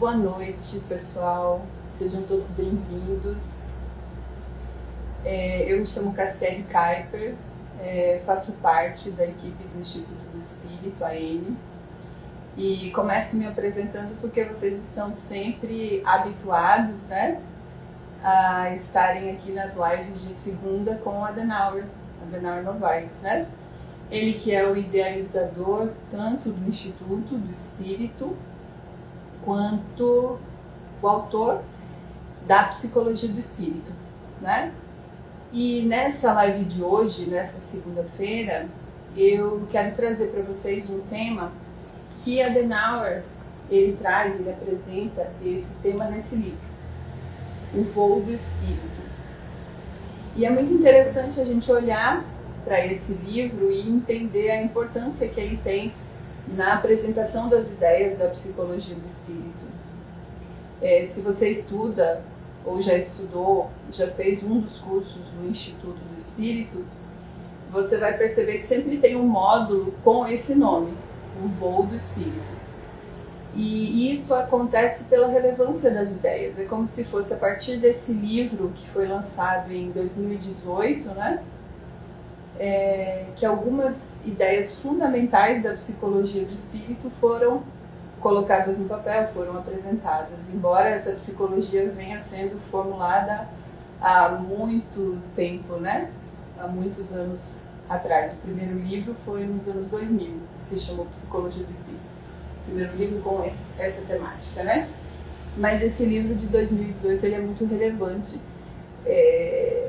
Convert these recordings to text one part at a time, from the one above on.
Boa noite, pessoal. Sejam todos bem-vindos. Eu me chamo Cassiele Kuiper, faço parte da equipe do Instituto do Espírito, AN, e começo me apresentando porque vocês estão sempre habituados, né, a estarem aqui nas lives de segunda com o Adenauer Novaes, né? Ele que é o idealizador tanto do Instituto do Espírito quanto o autor da Psicologia do Espírito, né? E nessa live de hoje, nessa segunda-feira, eu quero trazer para vocês um tema que Adenauer, ele apresenta esse tema nesse livro, O Voo do Espírito. E é muito interessante a gente olhar para esse livro e entender a importância que ele tem na apresentação das ideias da psicologia do espírito. Se você estuda, ou já estudou, já fez um dos cursos do Instituto do Espírito, você vai perceber que sempre tem um módulo com esse nome, O Voo do Espírito. E isso acontece pela relevância das ideias. É como se fosse a partir desse livro que foi lançado em 2018, né? Que algumas ideias fundamentais da psicologia do espírito foram colocadas no papel, foram apresentadas, embora essa psicologia venha sendo formulada há muito tempo, né? Há muitos anos atrás. O primeiro livro foi nos anos 2000, que se chamou Psicologia do Espírito. O primeiro livro com essa temática, né? Mas esse livro de 2018 ele é muito relevante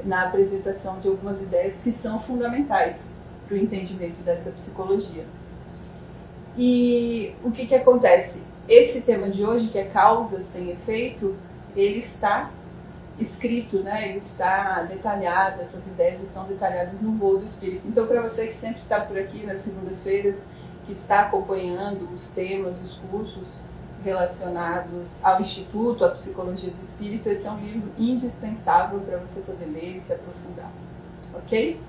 na apresentação de algumas ideias que são fundamentais para o entendimento dessa psicologia. E o que acontece? Esse tema de hoje, que é causa sem efeito, ele está escrito, né? Ele está detalhado, essas ideias estão detalhadas no Voo do Espírito. Então, para você que sempre está por aqui nas segundas-feiras, que está acompanhando os temas, os cursos relacionados ao Instituto, à Psicologia do Espírito, esse é um livro indispensável para você poder ler e se aprofundar, ok?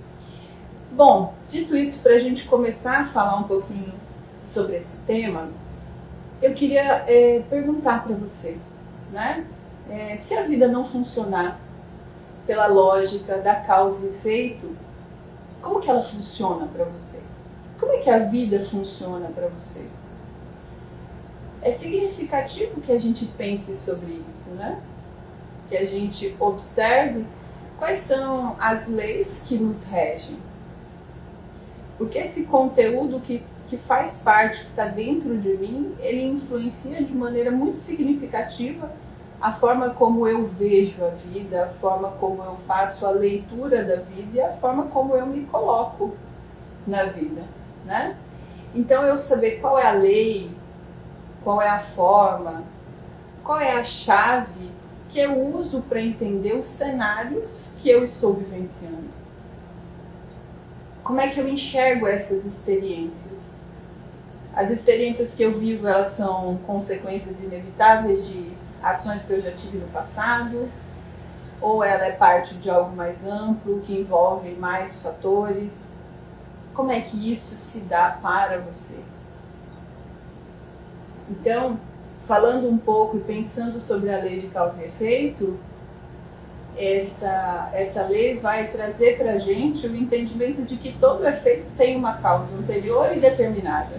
Bom, dito isso, para a gente começar a falar um pouquinho sobre esse tema, eu queria perguntar para você, né? Se a vida não funcionar pela lógica da causa e efeito, como que ela funciona para você? Como é que a vida funciona para você? É significativo que a gente pense sobre isso, né? Que a gente observe quais são as leis que nos regem. Porque esse conteúdo que faz parte, que está dentro de mim, ele influencia de maneira muito significativa a forma como eu vejo a vida, a forma como eu faço a leitura da vida e a forma como eu me coloco na vida, né? Então eu saber qual é a lei, qual é a forma, qual é a chave que eu uso para entender os cenários que eu estou vivenciando. Como é que eu enxergo essas experiências? As experiências que eu vivo, elas são consequências inevitáveis de ações que eu já tive no passado? Ou ela é parte de algo mais amplo, que envolve mais fatores? Como é que isso se dá para você? Então, falando um pouco e pensando sobre a lei de causa e efeito, essa lei vai trazer para a gente o entendimento de que todo efeito tem uma causa anterior e determinada.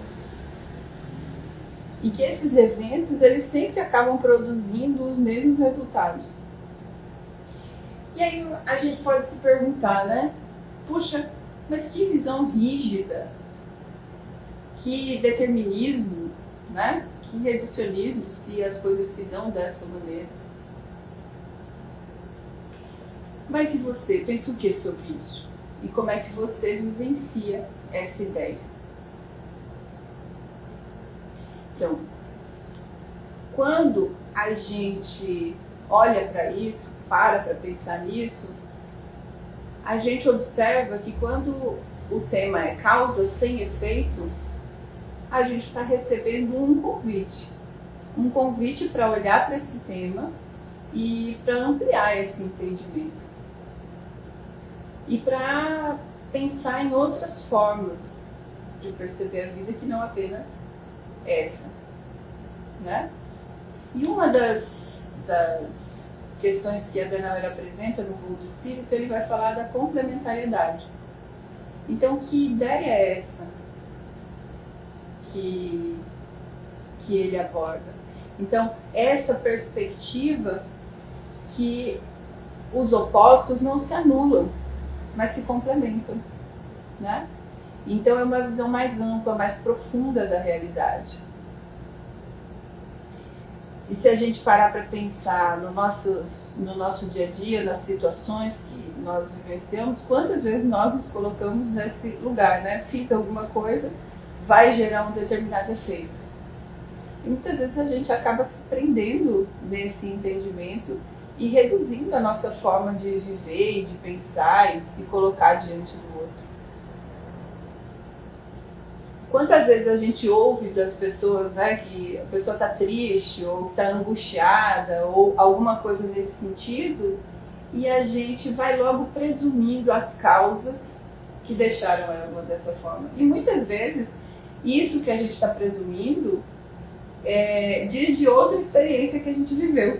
E que esses eventos, eles sempre acabam produzindo os mesmos resultados. E aí a gente pode se perguntar, né? Puxa, mas que visão rígida, que determinismo, né? Que reducionismo se as coisas se dão dessa maneira. Mas e você? Pensa o que sobre isso? E como é que você vivencia essa ideia? Então, quando a gente olha para isso, para pensar nisso, a gente observa que quando o tema é causa sem efeito, a gente está recebendo um convite para olhar para esse tema e para ampliar esse entendimento e para pensar em outras formas de perceber a vida que não apenas essa, né? E uma das questões que Adenauer apresenta no Voo do Espírito, ele vai falar da complementariedade. Então, que ideia é essa que ele aborda? Então, essa perspectiva que os opostos não se anulam, mas se complementam, né? Então, é uma visão mais ampla, mais profunda da realidade. E se a gente parar para pensar no nosso dia a dia, nas situações que nós vivenciamos, quantas vezes nós nos colocamos nesse lugar, né? Fiz alguma coisa, vai gerar um determinado efeito. E muitas vezes a gente acaba se prendendo nesse entendimento e reduzindo a nossa forma de viver e de pensar e de se colocar diante do outro. Quantas vezes a gente ouve das pessoas, né, que a pessoa está triste ou está angustiada ou alguma coisa nesse sentido, e a gente vai logo presumindo as causas que deixaram ela dessa forma. E muitas vezes isso que a gente está presumindo diz de outra experiência que a gente viveu,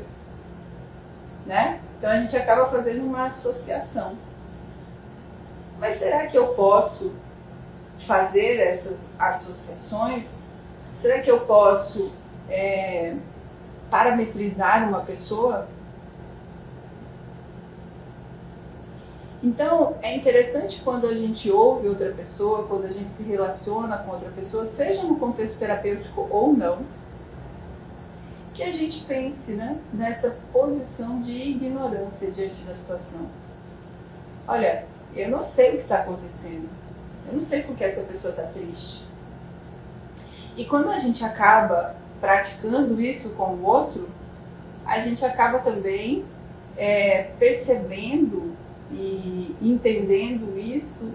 né? Então a gente acaba fazendo uma associação. Mas será que eu posso fazer essas associações? Será que eu posso parametrizar uma pessoa? Então, é interessante quando a gente ouve outra pessoa, quando a gente se relaciona com outra pessoa, seja no contexto terapêutico ou não, que a gente pense, né, nessa posição de ignorância diante da situação. Olha, eu não sei o que está acontecendo. Eu não sei por que essa pessoa está triste. E quando a gente acaba praticando isso com o outro, a gente acaba também percebendo e entendendo isso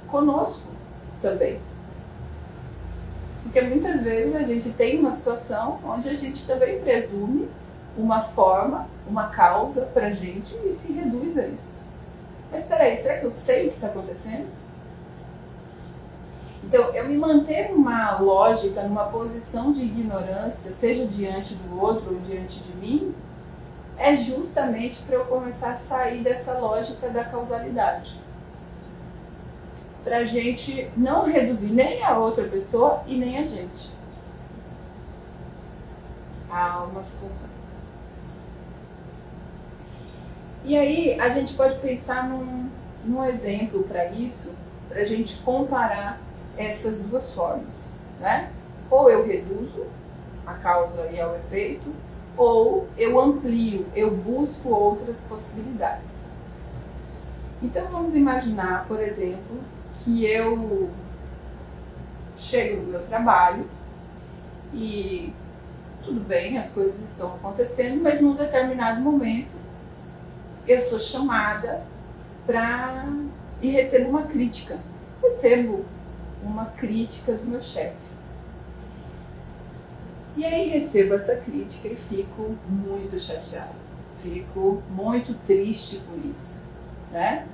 conosco também. Porque muitas vezes a gente tem uma situação onde a gente também presume uma forma, uma causa pra gente e se reduz a isso. Mas espera aí, será que eu sei o que está acontecendo? Então, eu me manter numa lógica, numa posição de ignorância, seja diante do outro ou diante de mim, é justamente para eu começar a sair dessa lógica da causalidade. Para a gente não reduzir nem a outra pessoa e nem a gente a uma situação. E aí a gente pode pensar num exemplo para isso, para a gente comparar essas duas formas, né? Ou eu reduzo a causa e ao efeito, ou eu amplio, eu busco outras possibilidades. Então vamos imaginar, por exemplo, que eu chego no meu trabalho e tudo bem, as coisas estão acontecendo, mas num determinado momento eu sou chamada e recebo uma crítica. Recebo uma crítica do meu chefe. E aí recebo essa crítica e fico muito chateada. Fico muito triste por isso, né?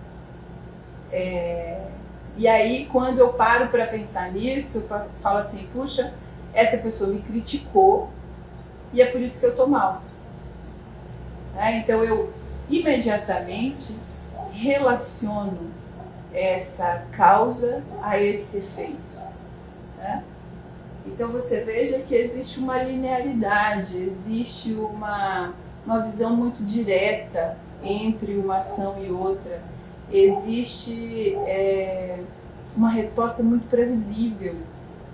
E aí quando eu paro para pensar nisso, eu falo assim, puxa, essa pessoa me criticou e é por isso que eu tô mal. Então eu imediatamente relaciono essa causa a esse efeito, né? Então você veja que existe uma linearidade, existe uma visão muito direta entre uma ação e outra, existe uma resposta muito previsível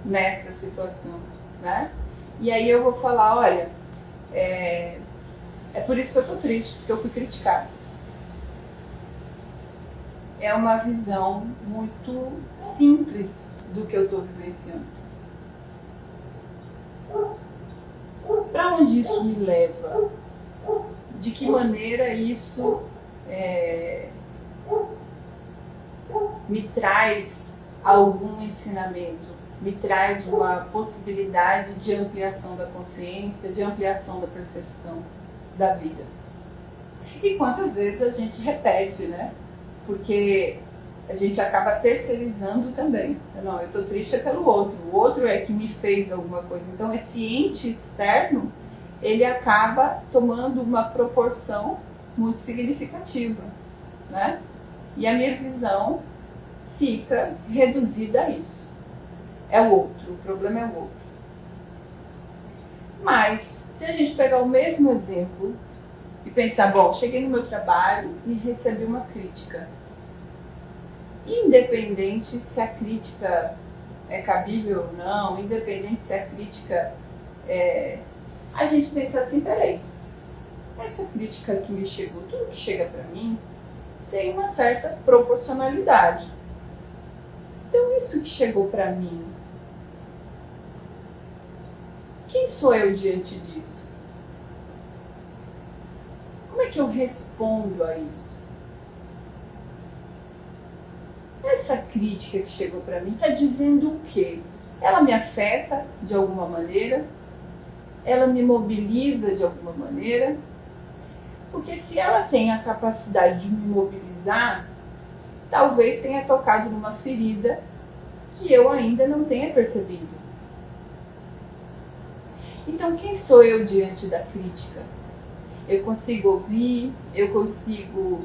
nessa situação, né? E aí eu vou falar, olha, é por isso que eu tô triste, porque eu fui criticada. É uma visão muito simples do que eu estou vivenciando. Para onde isso me leva? De que maneira isso me traz algum ensinamento? Me traz uma possibilidade de ampliação da consciência, de ampliação da percepção da vida. E quantas vezes a gente repete, né? Porque a gente acaba terceirizando também. Não, eu estou triste pelo outro, o outro é que me fez alguma coisa. Então esse ente externo, ele acaba tomando uma proporção muito significativa, né? E a minha visão fica reduzida a isso. É o outro, o problema é o outro. Mas, se a gente pegar o mesmo exemplo e pensar, bom, cheguei no meu trabalho e recebi uma crítica. Independente se a crítica é cabível ou não, independente se a crítica é... A gente pensa assim, peraí, essa crítica que me chegou, tudo que chega para mim, tem uma certa proporcionalidade. Então isso que chegou para mim, quem sou eu diante disso? Como é que eu respondo a isso? Essa crítica que chegou para mim está dizendo o quê? Ela me afeta de alguma maneira? Ela me mobiliza de alguma maneira? Porque se ela tem a capacidade de me mobilizar, talvez tenha tocado numa ferida que eu ainda não tenha percebido. Então, quem sou eu diante da crítica? Eu consigo ouvir, eu consigo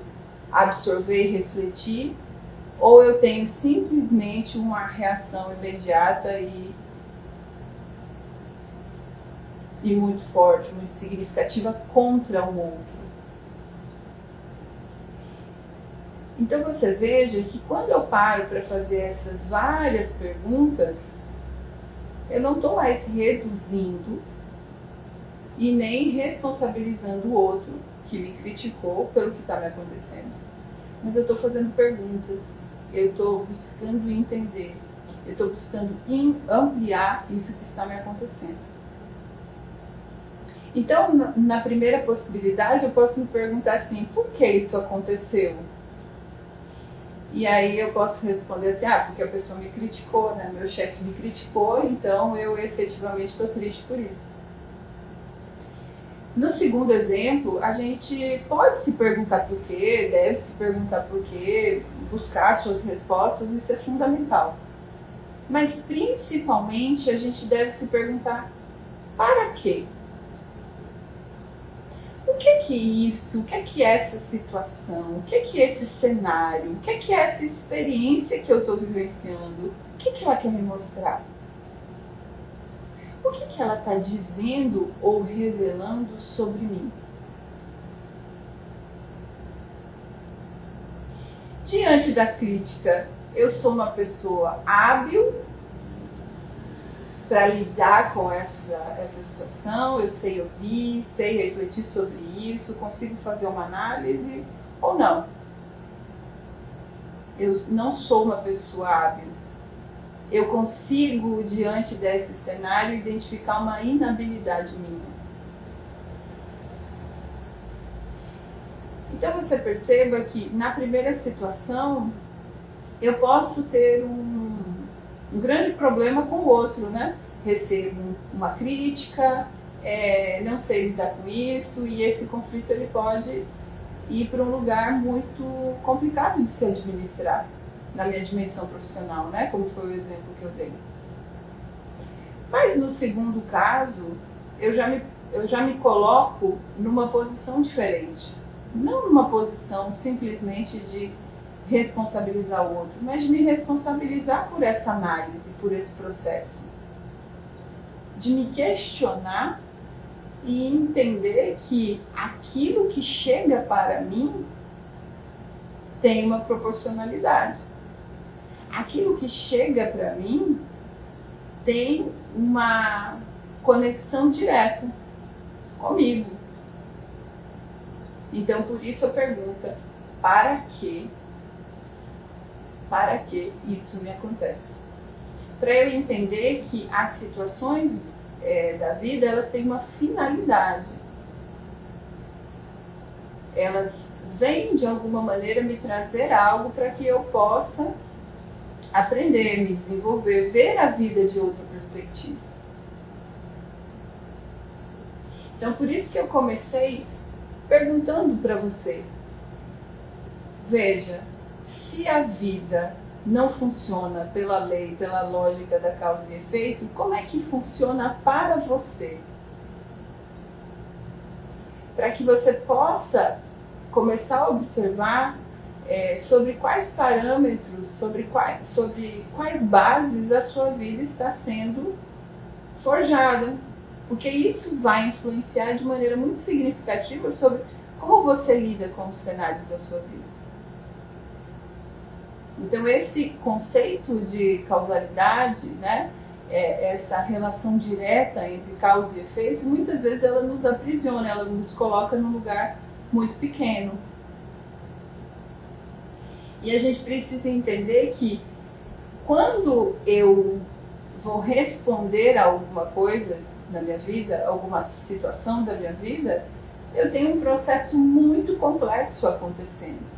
absorver e refletir, ou eu tenho simplesmente uma reação imediata e muito forte, muito significativa contra o outro? Então você veja que quando eu paro para fazer essas várias perguntas, eu não estou mais reduzindo e nem responsabilizando o outro que me criticou pelo que está me acontecendo. Mas eu estou fazendo perguntas, eu estou buscando entender, eu estou buscando ampliar isso que está me acontecendo. Então, na primeira possibilidade, eu posso me perguntar assim, por que isso aconteceu? E aí eu posso responder assim, porque a pessoa me criticou, né? Meu chefe me criticou, então eu efetivamente estou triste por isso. No segundo exemplo, a gente pode se perguntar por quê, deve se perguntar por quê, buscar suas respostas, isso é fundamental. Mas principalmente a gente deve se perguntar para quê? O que é isso? O que é essa situação? O que é esse cenário? O que é essa experiência que eu estou vivenciando? O que ela quer me mostrar? O que ela está dizendo ou revelando sobre mim? Diante da crítica, eu sou uma pessoa hábil para lidar com essa situação, eu sei ouvir, sei refletir sobre isso, consigo fazer uma análise ou não? Eu não sou uma pessoa hábil. Eu consigo, diante desse cenário, identificar uma inabilidade minha. Então você perceba que na primeira situação eu posso ter um grande problema com o outro, né? Recebo uma crítica, não sei lidar com isso, e esse conflito ele pode ir para um lugar muito complicado de se administrar na minha dimensão profissional, né? Como foi o exemplo que eu dei. Mas no segundo caso, eu já me coloco numa posição diferente. Não numa posição simplesmente de responsabilizar o outro, mas de me responsabilizar por essa análise, por esse processo. De me questionar e entender que aquilo que chega para mim tem uma proporcionalidade. Aquilo que chega para mim tem uma conexão direta comigo. Então, por isso a pergunta, para que isso me acontece? Para eu entender que as situações da vida, elas têm uma finalidade. Elas vêm, de alguma maneira, me trazer algo para que eu possa aprender, me desenvolver, ver a vida de outra perspectiva. Então, por isso que eu comecei perguntando para você. Veja, se a vida não funciona pela lei, pela lógica da causa e efeito, como é que funciona para você? Para que você possa começar a observar sobre quais parâmetros, sobre quais bases a sua vida está sendo forjada. Porque isso vai influenciar de maneira muito significativa sobre como você lida com os cenários da sua vida. Então esse conceito de causalidade, né, essa relação direta entre causa e efeito, muitas vezes ela nos aprisiona, ela nos coloca num lugar muito pequeno. E a gente precisa entender que quando eu vou responder a alguma coisa na minha vida, alguma situação da minha vida, eu tenho um processo muito complexo acontecendo.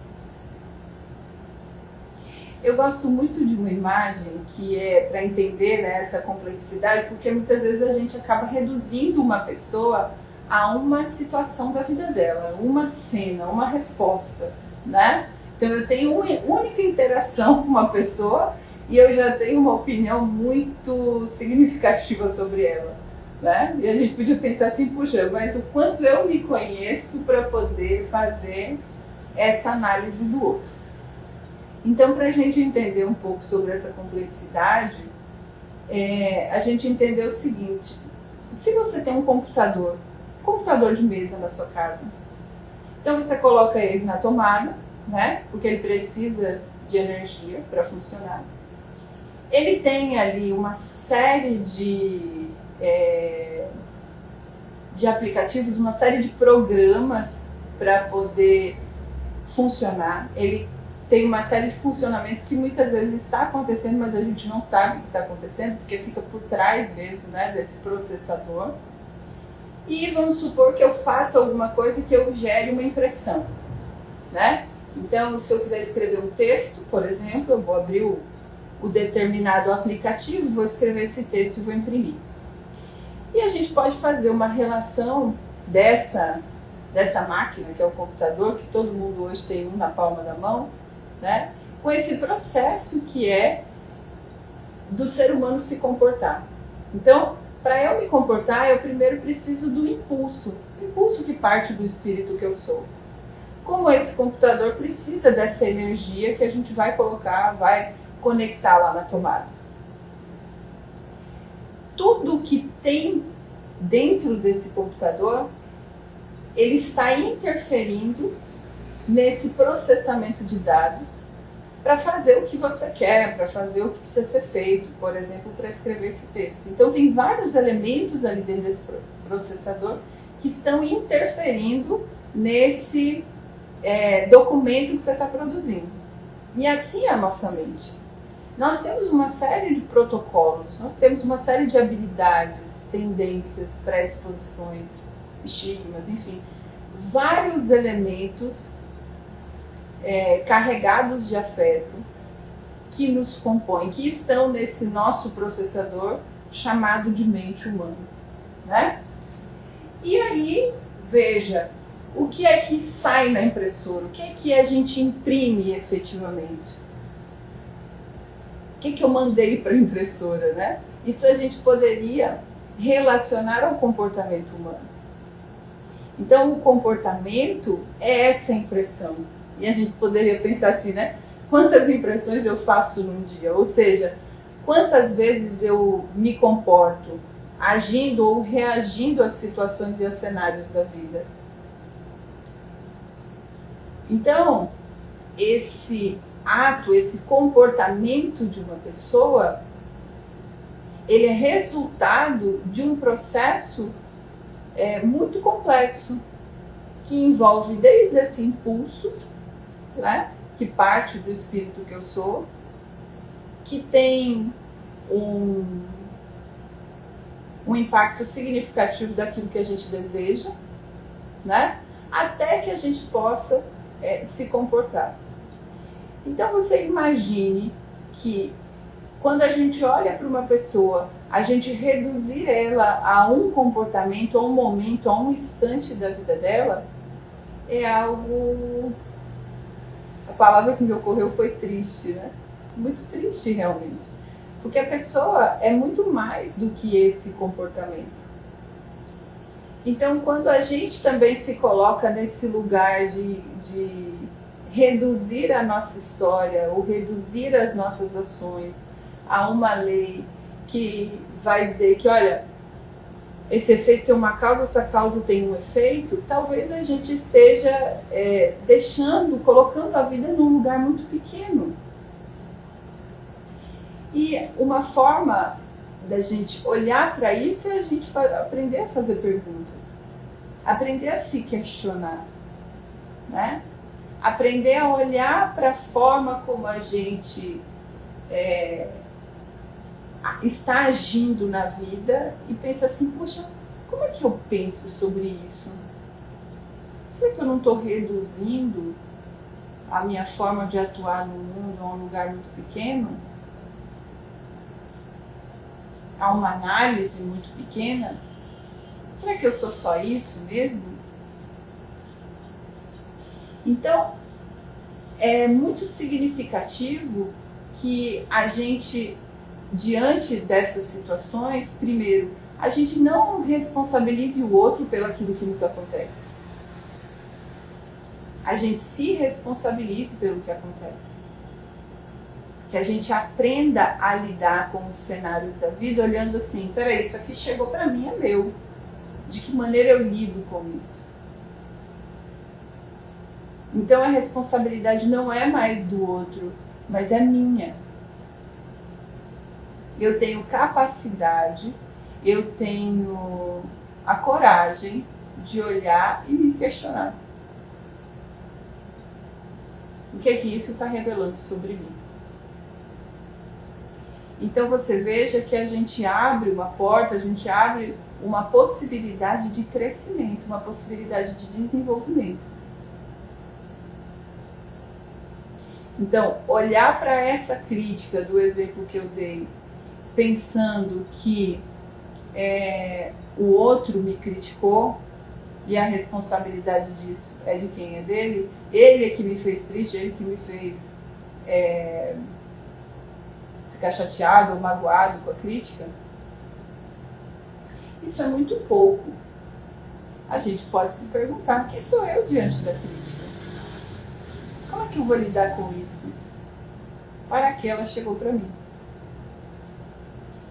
Eu gosto muito de uma imagem que é para entender, né, essa complexidade, porque muitas vezes a gente acaba reduzindo uma pessoa a uma situação da vida dela, uma cena, uma resposta, né? Então eu tenho uma única interação com uma pessoa e eu já tenho uma opinião muito significativa sobre ela, né? E a gente podia pensar assim, puxa, mas o quanto eu me conheço para poder fazer essa análise do outro. Então, para a gente entender um pouco sobre essa complexidade, a gente entender o seguinte: se você tem um computador de mesa na sua casa, então você coloca ele na tomada, né? Porque ele precisa de energia para funcionar. Ele tem ali uma série de aplicativos, uma série de programas para poder funcionar. Ele tem uma série de funcionamentos que muitas vezes está acontecendo, mas a gente não sabe o que está acontecendo, porque fica por trás mesmo, né, desse processador. E vamos supor que eu faça alguma coisa que eu gere uma impressão, né? Então, se eu quiser escrever um texto, por exemplo, eu vou abrir o determinado aplicativo, vou escrever esse texto e vou imprimir. E a gente pode fazer uma relação dessa máquina, que é o computador, que todo mundo hoje tem um na palma da mão, né, com esse processo que é do ser humano se comportar. Então, para eu me comportar, eu primeiro preciso do impulso que parte do espírito que eu sou. Como esse computador precisa dessa energia que a gente vai colocar, vai conectar lá na tomada. Tudo que tem dentro desse computador, ele está interferindo nesse processamento de dados para fazer o que você quer, para fazer o que precisa ser feito, por exemplo, para escrever esse texto. Então tem vários elementos ali dentro desse processador que estão interferindo nesse documento que você está produzindo. E assim é a nossa mente. Nós temos uma série de protocolos, nós temos uma série de habilidades, tendências, predisposições, estigmas, enfim, vários elementos carregados de afeto que nos compõem, que estão nesse nosso processador chamado de mente humana, né? E aí, veja, o que é que sai na impressora? O que é que a gente imprime efetivamente? O que é que eu mandei para a impressora, né? Isso a gente poderia relacionar ao comportamento humano. Então, o comportamento é essa impressão. E a gente poderia pensar assim, né? Quantas impressões eu faço num dia? Ou seja, quantas vezes eu me comporto agindo ou reagindo às situações e aos cenários da vida? Então, esse ato, esse comportamento de uma pessoa, ele é resultado de um processo muito complexo, que envolve desde esse impulso, né, que parte do espírito que eu sou, que tem um impacto significativo daquilo que a gente deseja, né, até que a gente possa se comportar. Então você imagine que quando a gente olha para uma pessoa, a gente reduzir ela a um comportamento, a um momento, a um instante da vida dela, é algo a palavra que me ocorreu foi triste, né? Muito triste realmente. Porque a pessoa é muito mais do que esse comportamento. Então, quando a gente também se coloca nesse lugar de reduzir a nossa história ou reduzir as nossas ações a uma lei que vai dizer que, olha, esse efeito tem uma causa, essa causa tem um efeito, talvez a gente esteja colocando a vida num lugar muito pequeno. E uma forma da gente olhar para isso é a gente aprender a fazer perguntas, aprender a se questionar, né? Aprender a olhar para a forma como a gente está agindo na vida e pensar assim, poxa, como é que eu penso sobre isso? Será que eu não estou reduzindo a minha forma de atuar no mundo a um lugar muito pequeno? A uma análise muito pequena? Será que eu sou só isso mesmo? Então, é muito significativo que a gente, diante dessas situações, primeiro, a gente não responsabilize o outro pelo aquilo que nos acontece. A gente se responsabilize pelo que acontece. Que a gente aprenda a lidar com os cenários da vida olhando assim, peraí, isso aqui chegou para mim, é meu. De que maneira eu lido com isso? Então a responsabilidade não é mais do outro, mas é minha. Eu tenho capacidade, eu tenho a coragem de olhar e me questionar. O que é que isso está revelando sobre mim? Então você veja que a gente abre uma porta, a gente abre uma possibilidade de crescimento, uma possibilidade de desenvolvimento. Então, olhar para essa crítica do exemplo que eu dei, pensando que o outro me criticou e a responsabilidade disso é de quem é dele, ele é que me fez triste, ele que me fez ficar chateado ou magoado com a crítica, isso é muito pouco. A gente pode se perguntar, quem sou eu diante da crítica? Como é que eu vou lidar com isso? Para que ela chegou para mim?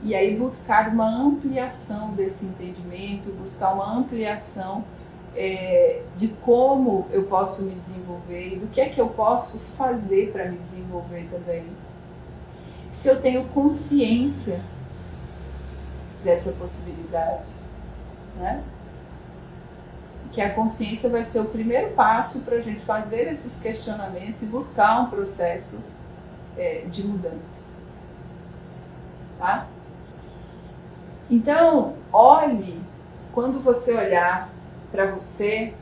E aí buscar uma ampliação desse entendimento, buscar uma ampliação de como eu posso me desenvolver e do que é que eu posso fazer para me desenvolver também. Se eu tenho consciência dessa possibilidade, né? Que a consciência vai ser o primeiro passo para a gente fazer esses questionamentos e buscar um processo de mudança, tá? Então, olhe, quando você olhar para você,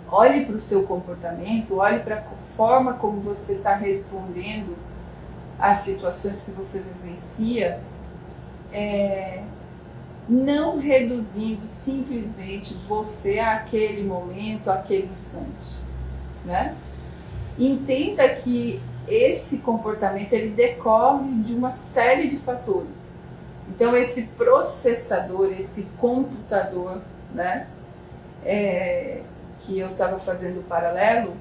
olhe para o seu comportamento, olhe para a forma como você está respondendo às situações que você vivencia, não reduzindo simplesmente você àquele momento, àquele instante, né? Entenda que esse comportamento ele decorre de uma série de fatores. Então esse processador, esse computador, né, que eu estava fazendo o paralelo,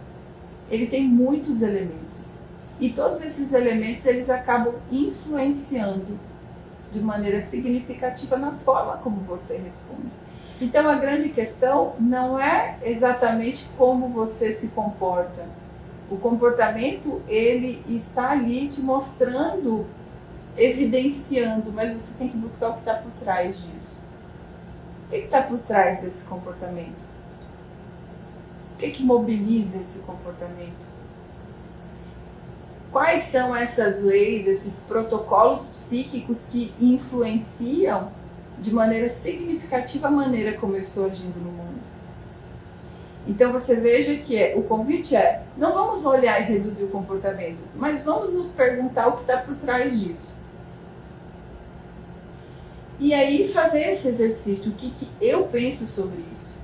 ele tem muitos elementos. E todos esses elementos eles acabam influenciando de maneira significativa na forma como você responde. Então a grande questão não é exatamente como você se comporta. O comportamento ele está ali te mostrando, evidenciando, mas você tem que buscar o que está por trás disso. O que está por trás desse comportamento? O que mobiliza esse comportamento? Quais são essas leis, esses protocolos psíquicos que influenciam de maneira significativa a maneira como eu estou agindo no mundo? Então você veja que o convite não vamos olhar e reduzir o comportamento, mas vamos nos perguntar o que está por trás disso. E aí fazer esse exercício, o que eu penso sobre isso?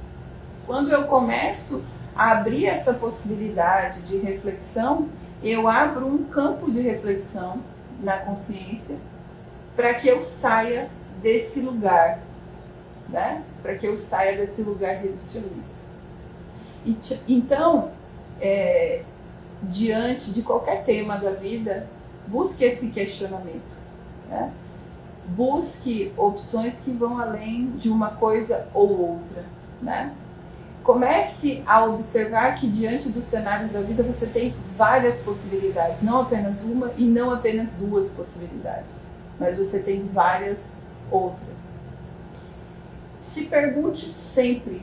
Quando eu começo abrir essa possibilidade de reflexão, eu abro um campo de reflexão na consciência para que eu saia desse lugar, né? Para que eu saia desse lugar reducionista. Então, diante de qualquer tema da vida, busque esse questionamento, né? Busque opções que vão além de uma coisa ou outra, né? Comece a observar que diante dos cenários da vida você tem várias possibilidades, não apenas uma e não apenas duas possibilidades, mas você tem várias outras. Se pergunte sempre,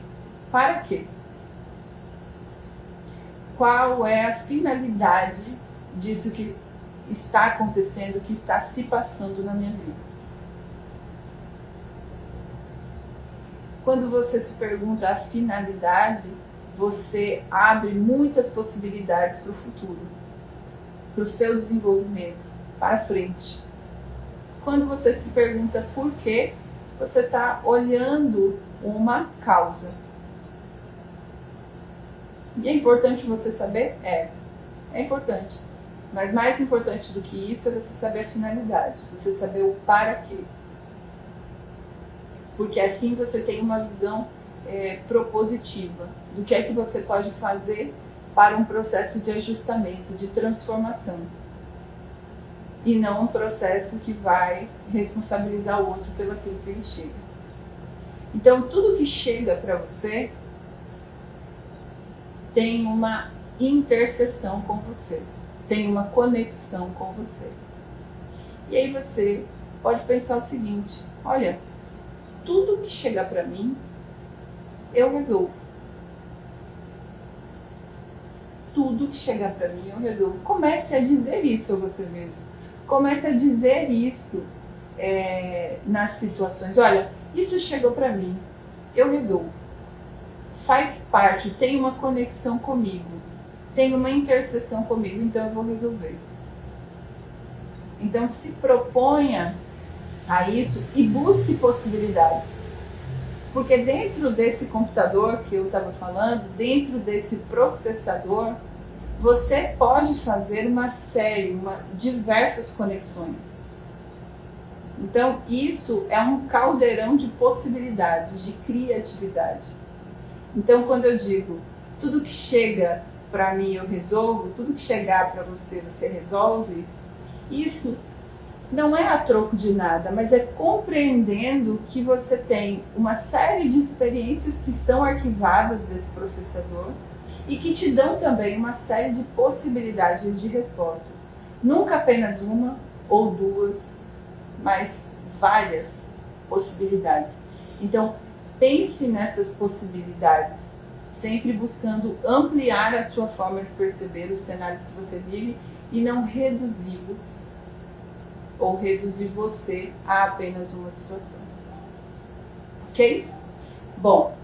para quê? Qual é a finalidade disso que está acontecendo, que está se passando na minha vida? Quando você se pergunta a finalidade, você abre muitas possibilidades para o futuro, para o seu desenvolvimento, para frente. Quando você se pergunta por quê, você está olhando uma causa. E é importante você saber? É importante. Mas mais importante do que isso é você saber a finalidade, você saber o para quê. Porque assim você tem uma visão propositiva do que é que você pode fazer para um processo de ajustamento, de transformação. E não um processo que vai responsabilizar o outro pelo aquilo que ele chega. Então, tudo que chega para você tem uma interseção com você, tem uma conexão com você. E aí você pode pensar o seguinte: olha, tudo que chegar para mim, eu resolvo. Tudo que chegar para mim, eu resolvo. Comece a dizer isso a você mesmo. Comece a dizer isso nas situações. Olha, isso chegou para mim, eu resolvo. Faz parte, tem uma conexão comigo, tem uma interseção comigo, então eu vou resolver. Então se proponha a isso e busque possibilidades. Porque dentro desse computador que eu estava falando, dentro desse processador, você pode fazer diversas conexões. Então isso é um caldeirão de possibilidades, de criatividade. Então quando eu digo, tudo que chega para mim eu resolvo, tudo que chegar para você, você resolve, isso não é a troco de nada, mas é compreendendo que você tem uma série de experiências que estão arquivadas desse processador e que te dão também uma série de possibilidades de respostas. Nunca apenas uma ou duas, mas várias possibilidades. Então, pense nessas possibilidades, sempre buscando ampliar a sua forma de perceber os cenários que você vive e não reduzi-los ou reduzir você a apenas uma situação. Ok? Bom,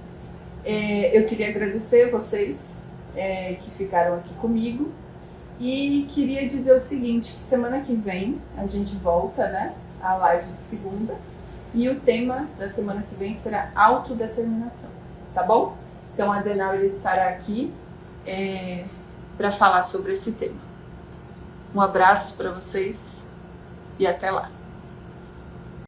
eu queria agradecer vocês que ficaram aqui comigo e queria dizer o seguinte, que semana que vem a gente volta, né, a live de segunda, e o tema da semana que vem será autodeterminação, tá bom? Então a Denauri estará aqui para falar sobre esse tema. Um abraço para vocês e até lá!